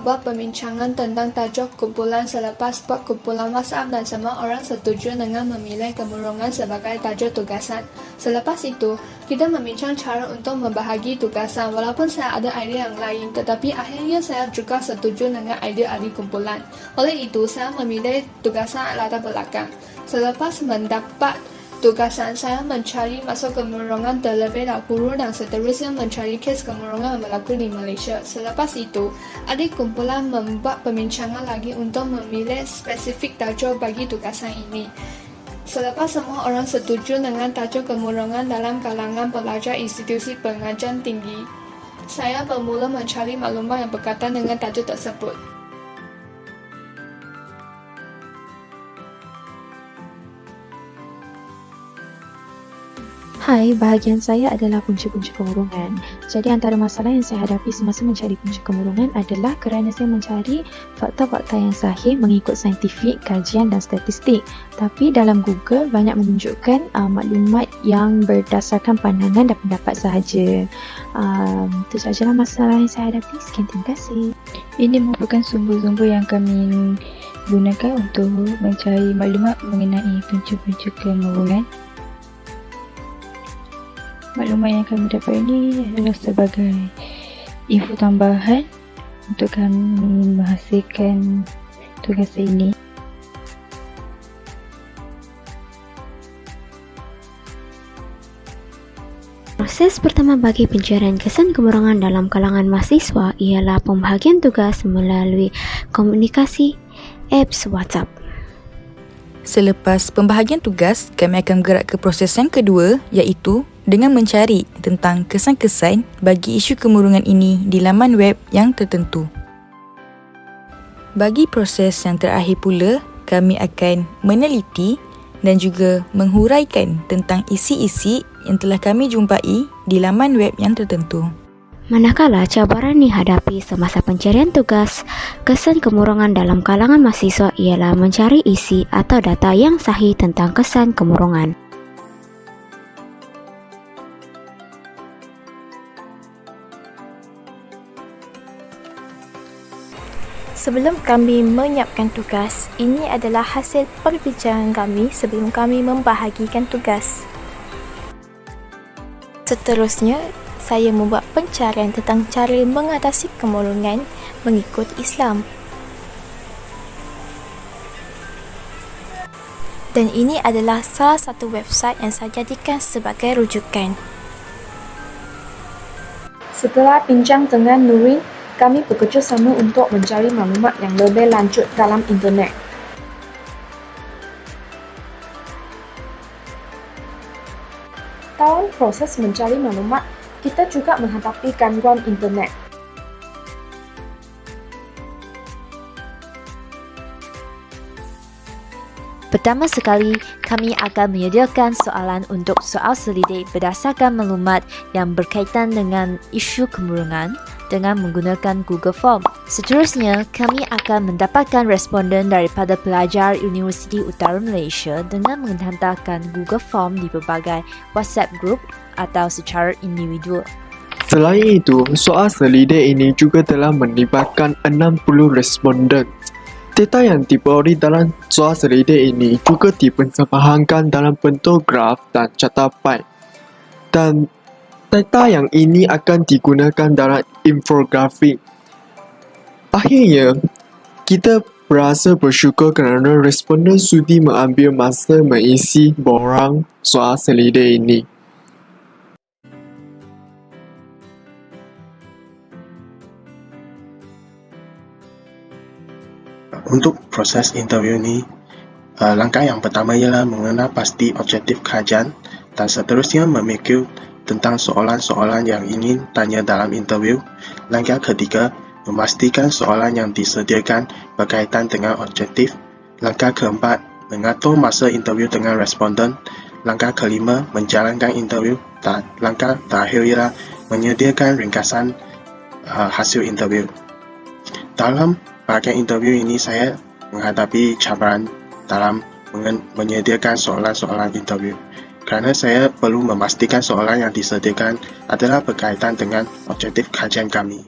membuat perbincangan tentang tajuk kumpulan selepas buat kumpulan WhatsApp dan semua orang setuju dengan memilih kemurungan sebagai tajuk tugasan. Selepas itu, kita membincang cara untuk membahagi tugasan. Walaupun saya ada idea yang lain, tetapi akhirnya saya juga setuju dengan idea ahli kumpulan. Oleh itu, saya memilih tugasan latar belakang. Selepas mendapat tugasan, saya mencari masuk kemurungan terlebih dahulu dan seterusnya mencari kes kemurungan yang berlaku di Malaysia. Selepas itu, adik kumpulan membuat perbincangan lagi untuk memilih spesifik tajuk bagi tugasan ini. Selepas semua orang setuju dengan tajuk kemurungan dalam kalangan pelajar institusi pengajian tinggi, saya bermula mencari maklumat yang berkaitan dengan tajuk tersebut. Hai, bahagian saya adalah punca-punca kemurungan. Jadi antara masalah yang saya hadapi semasa mencari punca kemurungan adalah kerana saya mencari fakta-fakta yang sahih mengikut saintifik, kajian dan statistik. Tapi dalam Google banyak menunjukkan maklumat yang berdasarkan pandangan dan pendapat sahaja. Itu sahajalah masalah yang saya hadapi. Sekian, terima kasih. Ini merupakan sumber-sumber yang kami gunakan untuk mencari maklumat mengenai punca-punca kemurungan. Maklumat yang kami dapat ini adalah sebagai info tambahan untuk kami menghasilkan tugas ini. Proses pertama bagi pencarian kesan kemurungan dalam kalangan mahasiswa ialah pembahagian tugas melalui komunikasi apps WhatsApp. Selepas pembahagian tugas, kami akan bergerak ke proses yang kedua, iaitu dengan mencari tentang kesan-kesan bagi isu kemurungan ini di laman web yang tertentu. Bagi proses yang terakhir pula, kami akan meneliti dan juga menghuraikan tentang isi-isi yang telah kami jumpai di laman web yang tertentu. Manakala cabaran dihadapi semasa pencarian tugas, kesan kemurungan dalam kalangan mahasiswa ialah mencari isi atau data yang sahih tentang kesan kemurungan. Sebelum kami menyiapkan tugas, ini adalah hasil perbincangan kami sebelum kami membahagikan tugas. Seterusnya, saya membuat pencarian tentang cara mengatasi kemurungan mengikut Islam. Dan ini adalah salah satu website yang saya jadikan sebagai rujukan. Setelah bincang dengan Nurin, kami bekerjasama untuk mencari maklumat yang lebih lanjut dalam internet. Dalam proses mencari maklumat, kita juga menghadapi gangguan internet. Pertama sekali, kami akan menyediakan soalan untuk soal selidik berdasarkan maklumat yang berkaitan dengan isu kemurungan dengan menggunakan Google Form. Seterusnya, kami akan mendapatkan responden daripada pelajar Universiti Utara Malaysia dengan menghantarkan Google Form di berbagai WhatsApp group atau secara individu. Selain itu, soal selidik ini juga telah melibatkan 60 responden. Data yang diberi dalam soal selidik ini juga dipersembahkan dalam bentuk graf dan catatan. Dan data yang ini akan digunakan dalam infografik. Akhirnya, kita berasa bersyukur kerana responden sudi mengambil masa mengisi borang soal selidik ini. Untuk proses interview ni, langkah yang pertama ialah mengenal pasti objektif kajian dan seterusnya memikir tentang soalan-soalan yang ingin tanya dalam interview. Langkah ketiga, memastikan soalan yang disediakan berkaitan dengan objektif. Langkah keempat, mengatur masa interview dengan responden. Langkah kelima, menjalankan interview. Dan langkah terakhir ialah menyediakan ringkasan hasil interview. Dalam bahagian interview ini, saya menghadapi cabaran dalam menyediakan soalan-soalan interview. Kerana saya perlu memastikan soalan yang disediakan adalah berkaitan dengan objektif kajian kami.